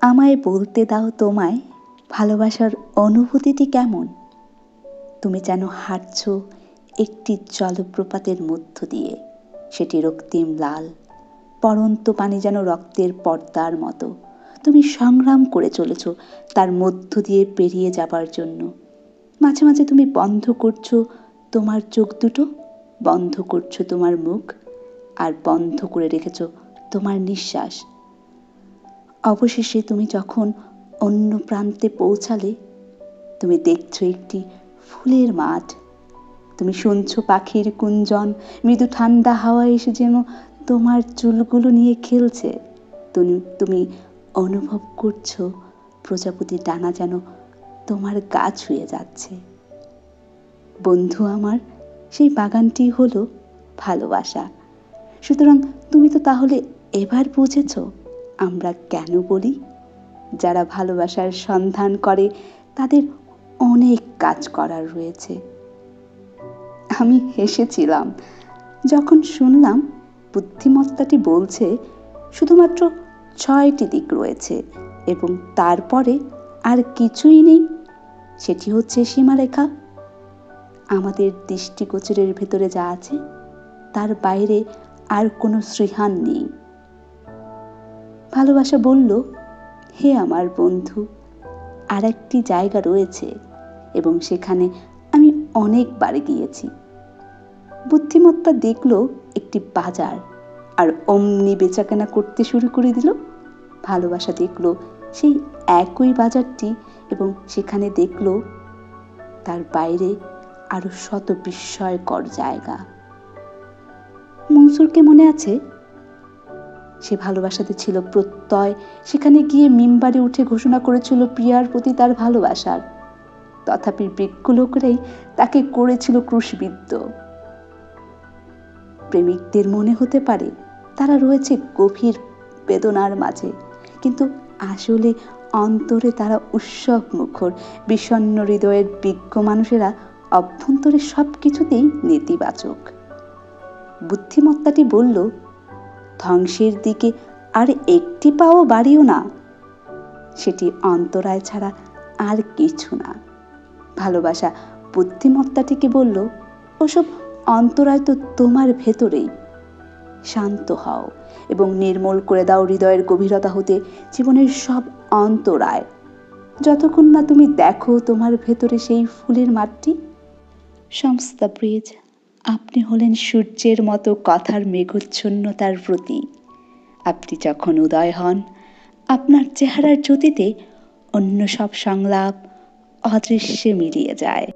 আমায় বলতে দাও তোমায় ভালোবাসার অনুভূতিটি কেমন। তুমি যেন হাঁটছ একটি জলপ্রপাতের মধ্য দিয়ে, সেটি রক্তিম লাল, পড়ন্ত পানি যেন রক্তের পর্দার মতো। তুমি সংগ্রাম করে চলেছ তার মধ্য দিয়ে পেরিয়ে যাবার জন্য। মাঝে মাঝে তুমি বন্ধ করছো তোমার চোখ দুটো, বন্ধ করছো তোমার মুখ, আর বন্ধ করে রেখেছ তোমার নিঃশ্বাস। অবশেষে তুমি যখন অন্য প্রান্তে পৌঁছালে, তুমি দেখছো একটি ফুলের মাঠ, তুমি শুনছো পাখির কুঞ্জন, মৃদু ঠান্ডা হাওয়া এসে যেন তোমার চুলগুলো নিয়ে খেলছে। তুমি অনুভব করছো প্রজাপতির ডানা যেন তোমার গা ছুঁয়ে যাচ্ছে। বন্ধু আমার, সেই বাগানটি হলো ভালোবাসা। সুতরাং তুমি তো তাহলে এবার বুঝেছ আমরা কেন বলি, যারা ভালোবাসার সন্ধান করে তাদের অনেক কাজ করার রয়েছে। আমি হেসেছিলাম যখন শুনলাম বুদ্ধিমত্তাটি বলছে শুধুমাত্র 6টি দিক রয়েছে এবং তারপরে আর কিছুই নেই, সেটি হচ্ছে সীমারেখা। আমাদের দৃষ্টিগোচরের ভেতরে যা আছে তার বাইরে আর কোনো সৃহান নেই। ভালোবাসা বলল, হে আমার বন্ধু, আর একটি জায়গা রয়েছে এবং সেখানে আমি অনেকবার গিয়েছি। বুদ্ধিমত্তা দেখল একটি বাজার আর অমনি বেচাকেনা করতে শুরু করে দিল। ভালোবাসা দেখল সেই একই বাজারটি এবং সেখানে দেখল তার বাইরে আরো শত বিস্ময়কর জায়গা। মনসুরকে মনে আছে, সে ভালোবাসাতে ছিল প্রত্যয়। সেখানে গিয়ে মিম্বারে উঠে ঘোষণা করেছিল প্রিয়ার প্রতি তার ভালোবাসার। তথাপি বৃক্ষ লোকেরাই তাকে করেছিল ক্রুশবিদ্ধ। প্রেমিকদের মনে হতে পারে তারা রয়েছে গভীর বেদনার মাঝে, কিন্তু আসলে অন্তরে তারা উৎসব মুখর। বিষণ্ণ হৃদয়ের বিজ্ঞ মানুষেরা অভ্যন্তরে সবকিছুতেই নেতিবাচক। বুদ্ধিমত্তাটি বলল, ধ্বংসের দিকে আর একটি পাও বাড়িও না, সেটি অন্তরায় ছাড়া আর কিছু না। ভালোবাসা বুদ্ধিমত্তাটিকে বলল, ওসব অন্তরায় তো তোমার ভেতরেই। শান্ত হও এবং নির্মূল করে দাও হৃদয়ের গভীরতা হতে জীবনের সব অন্তরায়, যতক্ষণ না তুমি দেখো তোমার ভেতরে সেই ফুলের মাঠটি। সমস্তা ব্রিজ, আপনি হলেন সূর্যের মতো কথার মেঘচ্ছন্নতার প্রতি। আপনি যখন উদয় হন, আপনার চেহারার জ্যোতিতে অন্য সব সংলাপ অদৃশ্যে মিলিয়ে যায়।